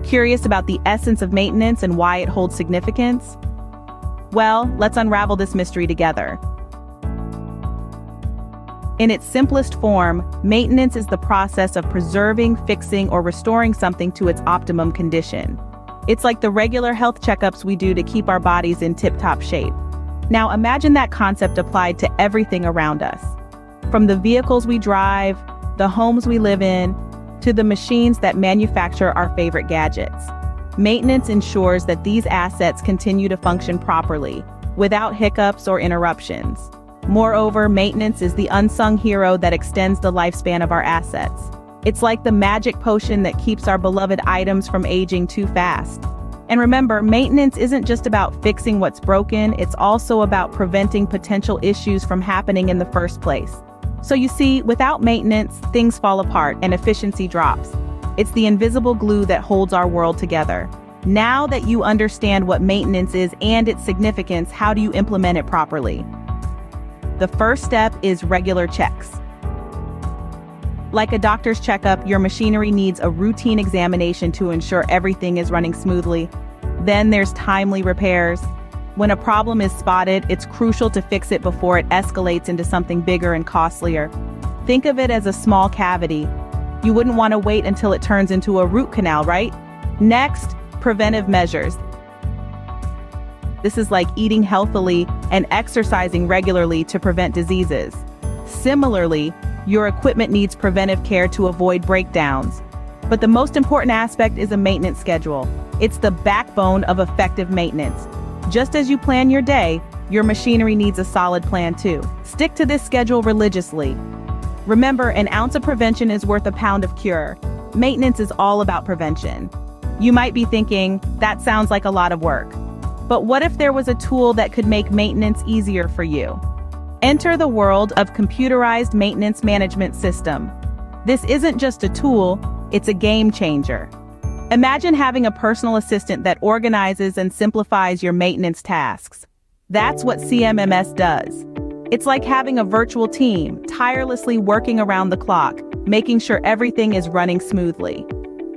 Curious about the essence of maintenance and why it holds significance? Well, let's unravel this mystery together. In its simplest form, maintenance is the process of preserving, fixing, or restoring something to its optimum condition. It's like the regular health checkups we do to keep our bodies in tip-top shape. Now imagine that concept applied to everything around us. From the vehicles we drive, the homes we live in, to the machines that manufacture our favorite gadgets. Maintenance ensures that these assets continue to function properly, without hiccups or interruptions. Moreover, maintenance is the unsung hero that extends the lifespan of our assets. It's like the magic potion that keeps our beloved items from aging too fast. And remember, maintenance isn't just about fixing what's broken, it's also about preventing potential issues from happening in the first place. So you see, without maintenance, things fall apart and efficiency drops. It's the invisible glue that holds our world together. Now that you understand what maintenance is and its significance, how do you implement it properly? The first step is regular checks. Like a doctor's checkup, your machinery needs a routine examination to ensure everything is running smoothly. Then there's timely repairs. When a problem is spotted, it's crucial to fix it before it escalates into something bigger and costlier. Think of it as a small cavity. You wouldn't want to wait until it turns into a root canal, right? Next, preventive measures. This is like eating healthily and exercising regularly to prevent diseases. Similarly, your equipment needs preventive care to avoid breakdowns. But the most important aspect is a maintenance schedule. It's the backbone of effective maintenance. Just as you plan your day, your machinery needs a solid plan too. Stick to this schedule religiously. Remember, an ounce of prevention is worth a pound of cure. Maintenance is all about prevention. You might be thinking, that sounds like a lot of work. But what if there was a tool that could make maintenance easier for you? Enter the world of computerized maintenance management system. This isn't just a tool, it's a game changer. Imagine having a personal assistant that organizes and simplifies your maintenance tasks. That's what CMMS does. It's like having a virtual team, tirelessly working around the clock, making sure everything is running smoothly.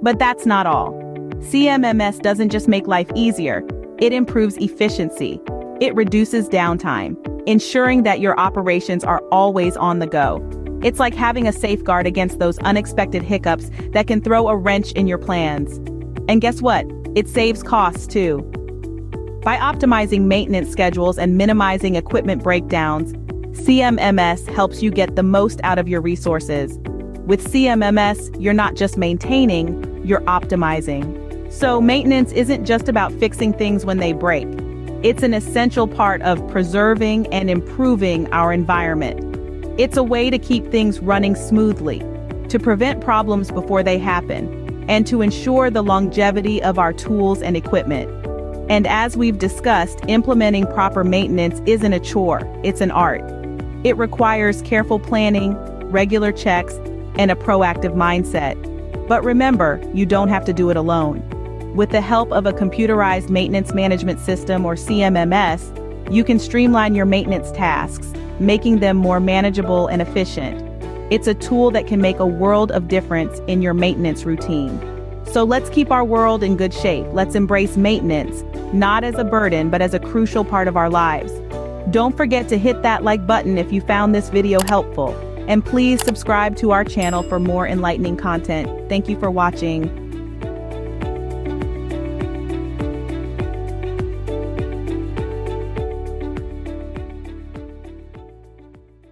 But that's not all. CMMS doesn't just make life easier, it improves efficiency. It reduces downtime, ensuring that your operations are always on the go. It's like having a safeguard against those unexpected hiccups that can throw a wrench in your plans. And guess what? It saves costs too. By optimizing maintenance schedules and minimizing equipment breakdowns, CMMS helps you get the most out of your resources. With CMMS, you're not just maintaining, you're optimizing. So maintenance isn't just about fixing things when they break. It's an essential part of preserving and improving our environment. It's a way to keep things running smoothly, to prevent problems before they happen, and to ensure the longevity of our tools and equipment. And as we've discussed, implementing proper maintenance isn't a chore, it's an art. It requires careful planning, regular checks, and a proactive mindset. But remember, you don't have to do it alone. With the help of a computerized maintenance management system or CMMS, you can streamline your maintenance tasks, making them more manageable and efficient. It's a tool that can make a world of difference in your maintenance routine. So let's keep our world in good shape. Let's embrace maintenance, not as a burden, but as a crucial part of our lives. Don't forget to hit that like button if you found this video helpful. And please subscribe to our channel for more enlightening content. Thank you for watching.